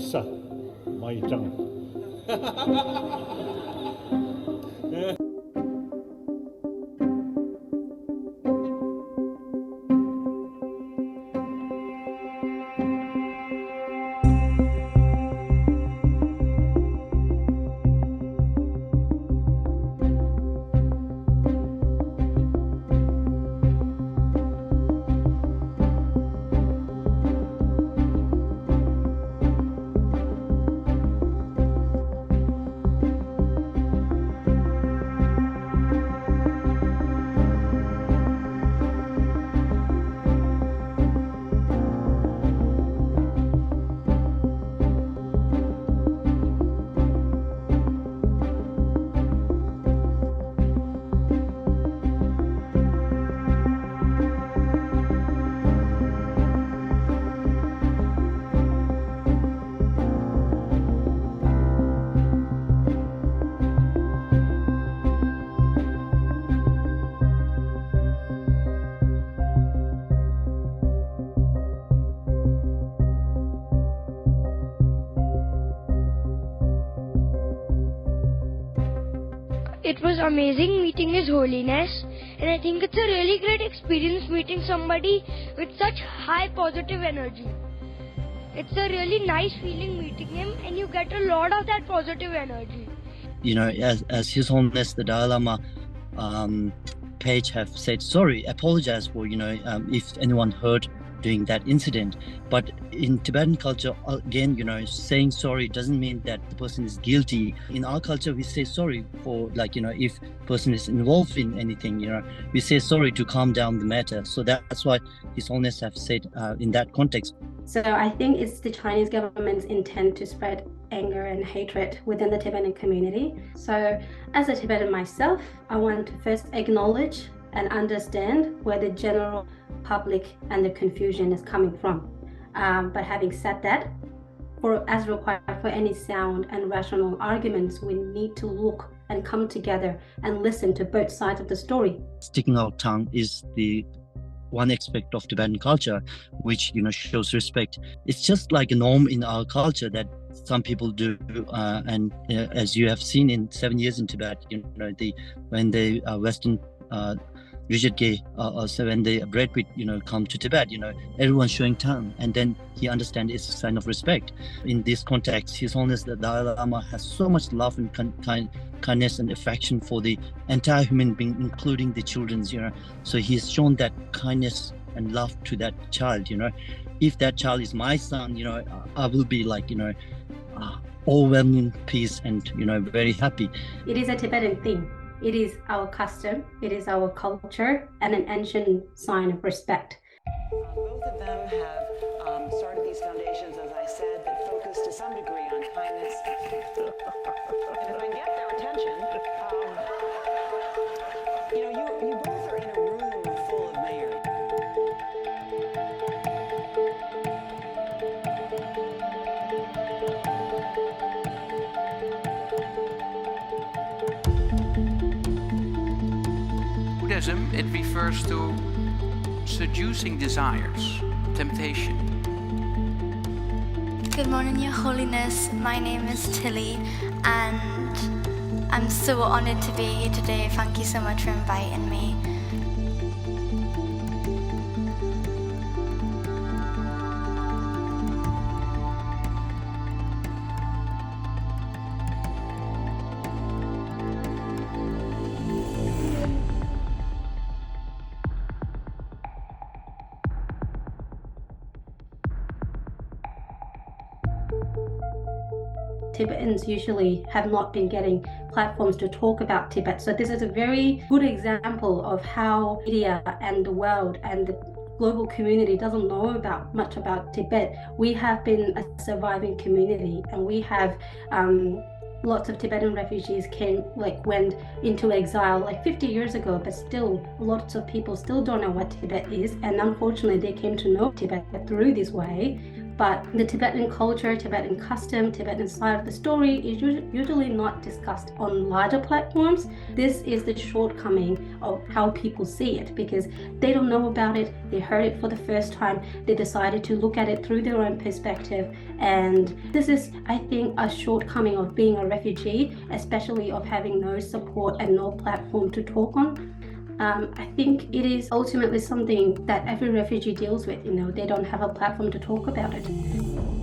bisa mai chang. It was amazing meeting His Holiness, and I think it's a really great experience meeting somebody with such high positive energy. It's a really nice feeling meeting him, and you get a lot of that positive energy. You know, as His Holiness the Dalai Lama page have said sorry, apologize for, if anyone heard during that incident. But in Tibetan culture, again, saying sorry doesn't mean that the person is guilty. In our culture, we say sorry for, if person is involved in anything, we say sorry to calm down the matter. So that's why His Holiness have said in that context. So I think it's the Chinese government's intent to spread anger and hatred within the Tibetan community. So as a Tibetan myself, I want to first acknowledge and understand where the general public and the confusion is coming from. But having said that, as required for any sound and rational arguments, we need to look and come together and listen to both sides of the story. Sticking out tongue is the one aspect of Tibetan culture which shows respect. It's just like a norm in our culture that some people do, and as you have seen in 7 years in Tibet, when the Western rigid gay, so when the breadwit, come to Tibet, everyone's showing tongue, and then he understands it's a sign of respect. In this context, His Holiness the Dalai Lama has so much love and kindness and affection for the entire human being, including the children. So he's shown that kindness and love to that child. If that child is my son, I will be like, overwhelming peace and very happy. It is a Tibetan thing. It is our custom, it is our culture, and an ancient sign of respect. Both of them have started these foundations, as I said, that focus to some degree on kindness. And if I can get their attention, you both are in a room full of mayors. Buddhism, it refers to seducing desires, temptation. Good morning, Your Holiness. My name is Tilly, and I'm so honored to be here today. Thank you so much for inviting me. Tibetans usually have not been getting platforms to talk about Tibet. So this is a very good example of how media and the world and the global community doesn't know much about Tibet. We have been a surviving community, and we have lots of Tibetan refugees went into exile 50 years ago, but still lots of people still don't know what Tibet is, and unfortunately they came to know Tibet through this way. but the Tibetan culture, Tibetan custom, Tibetan side of the story is usually not discussed on larger platforms. This is the shortcoming of how people see it, because they don't know about it, they heard it for the first time, they decided to look at it through their own perspective, and this is, I think, a shortcoming of being a refugee, especially of having no support and no platform to talk on. I think it is ultimately something that every refugee deals with. They don't have a platform to talk about it.